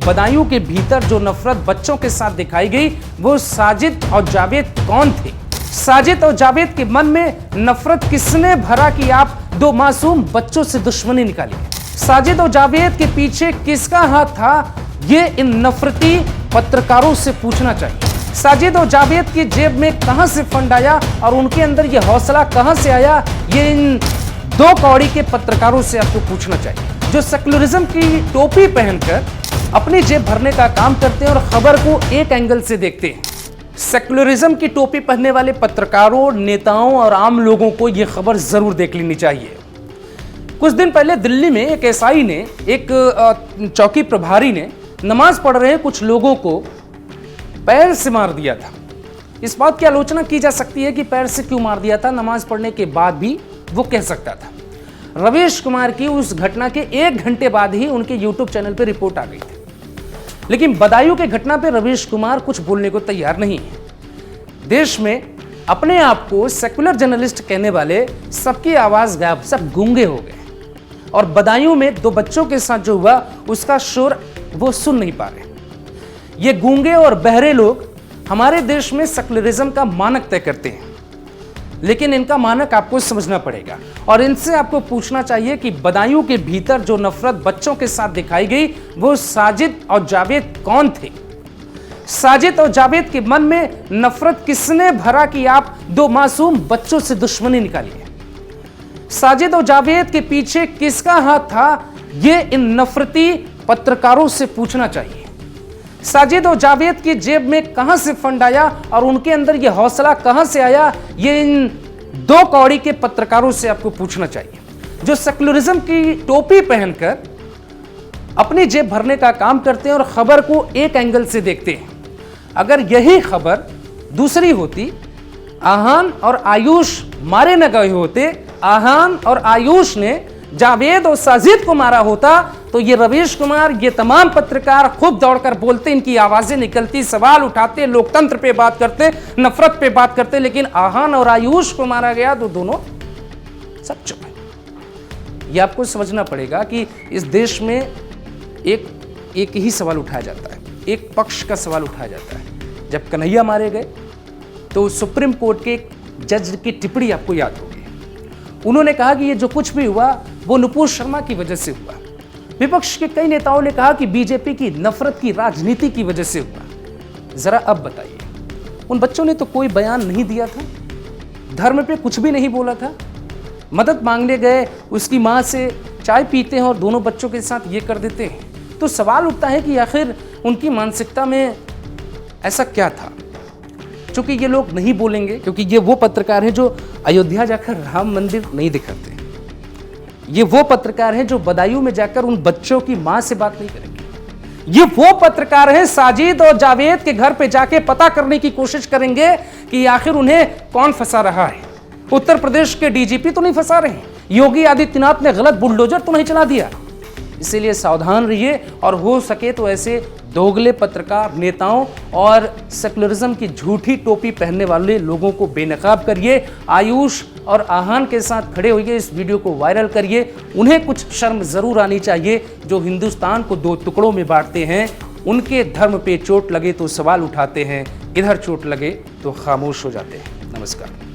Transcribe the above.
बदायूं के भीतर जो नफरत बच्चों के साथ दिखाई गई वो साजिद और जावेद कौन थे? साजिद और जावेद के मन में नफरत किसने भरा कि आप दो मासूम बच्चों से दुश्मनी निकाली? साजिद और जावेद के पीछे किसका हाथ था? ये इन नफरती पत्रकारों से पूछना चाहिए। साजिद और जावेद की जेब में कहां से फंड आया और उनके अंदर ये हौसला कहां से आया? ये इन दो कौड़ी के पत्रकारों से आपको पूछना चाहिए, जो सेक्युलरिज्म की टोपी पहनकर अपनी जेब भरने का काम करते हैं और खबर को एक एंगल से देखते हैं। सेक्युलरिज्म की टोपी पहनने वाले पत्रकारों, नेताओं और आम लोगों को यह खबर जरूर देख लेनी चाहिए। कुछ दिन पहले दिल्ली में एक एसआई ने, एक चौकी प्रभारी ने नमाज पढ़ रहे कुछ लोगों को पैर से मार दिया था। इस बात की आलोचना की जा सकती है कि पैर से क्यों मार दिया था, नमाज पढ़ने के बाद भी वो कह सकता था। रवीश कुमार की उस घटना के 1 घंटे बाद ही उनके यूट्यूब चैनल पर रिपोर्ट आ गई थी, लेकिन बदायूं के घटना पे रवीश कुमार कुछ बोलने को तैयार नहीं है। देश में अपने आप को सेक्युलर जर्नलिस्ट कहने वाले सबकी आवाज गायब, सब गूंगे हो गए और बदायूं में 2 बच्चों के साथ जो हुआ उसका शोर वो सुन नहीं पा रहे। ये गूंगे और बहरे लोग हमारे देश में सेक्युलरिज्म का मानक तय करते हैं, लेकिन इनका मानक आपको समझना पड़ेगा और इनसे आपको पूछना चाहिए कि बदायूं के भीतर जो नफरत बच्चों के साथ दिखाई गई वो साजिद और जावेद कौन थे? साजिद और जावेद के मन में नफरत किसने भरा कि आप 2 मासूम बच्चों से दुश्मनी निकाली है? साजिद और जावेद के पीछे किसका हाथ था? ये इन नफरती पत्रकारों से पूछना चाहिए। साजिद और जावेद की जेब में कहां से फंड आया और उनके अंदर यह हौसला कहां से आया? ये इन 2 कौड़ी के पत्रकारों से आपको पूछना चाहिए, जो सेक्युलरिज्म की टोपी पहनकर अपनी जेब भरने का काम करते हैं और खबर को एक एंगल से देखते हैं। अगर यही खबर दूसरी होती, आहान और आयुष मारे न गए होते, आहान और आयुष ने जावेद और साजिद को मारा होता, तो ये रवीश कुमार, ये तमाम पत्रकार खूब दौड़कर बोलते, इनकी आवाजें निकलती, सवाल उठाते, लोकतंत्र पे बात करते, नफरत पे बात करते। लेकिन आहान और आयुष को मारा गया तो दोनों सब चुप है। ये आपको समझना पड़ेगा कि इस देश में एक ही सवाल उठाया जाता है, एक पक्ष का सवाल उठाया जाता है। जब कन्हैया मारे गए तो सुप्रीम कोर्ट के एक जज की टिप्पणी आपको याद होगी। उन्होंने कहा कि ये जो कुछ भी हुआ वो नुपुर शर्मा की वजह से हुआ। विपक्ष के कई नेताओं ने कहा कि बीजेपी की नफरत की राजनीति की वजह से हुआ। जरा अब बताइए, उन बच्चों ने तो कोई बयान नहीं दिया था, धर्म पे कुछ भी नहीं बोला था, मदद मांगने गए, उसकी मां से चाय पीते हैं और दोनों बच्चों के साथ ये कर देते हैं। तो सवाल उठता है कि आखिर उनकी मानसिकता में ऐसा क्या था? चूंकि ये लोग नहीं बोलेंगे, क्योंकि ये वो पत्रकार हैं जो अयोध्या जाकर राम मंदिर नहीं दिखाते, ये वो पत्रकार हैं जो बदायूं में जाकर उन बच्चों की मां से बात नहीं करेंगे, ये वो पत्रकार हैं साजिद और जावेद के घर पे जाके पता करने की कोशिश करेंगे कि आखिर उन्हें कौन फंसा रहा है। उत्तर प्रदेश के डीजीपी तो नहीं फंसा रहे, योगी आदित्यनाथ ने गलत बुलडोजर तो नहीं चला दिया। इसीलिए सावधान रहिए और हो सके तो ऐसे दोगले पत्रकार, नेताओं और सेक्युलरिज्म की झूठी टोपी पहनने वाले लोगों को बेनकाब करिए। आयुष और आहान के साथ खड़े होइए, इस वीडियो को वायरल करिए। उन्हें कुछ शर्म जरूर आनी चाहिए जो हिंदुस्तान को 2 टुकड़ों में बांटते हैं। उनके धर्म पे चोट लगे तो सवाल उठाते हैं, इधर चोट लगे तो खामोश हो जाते हैं। नमस्कार।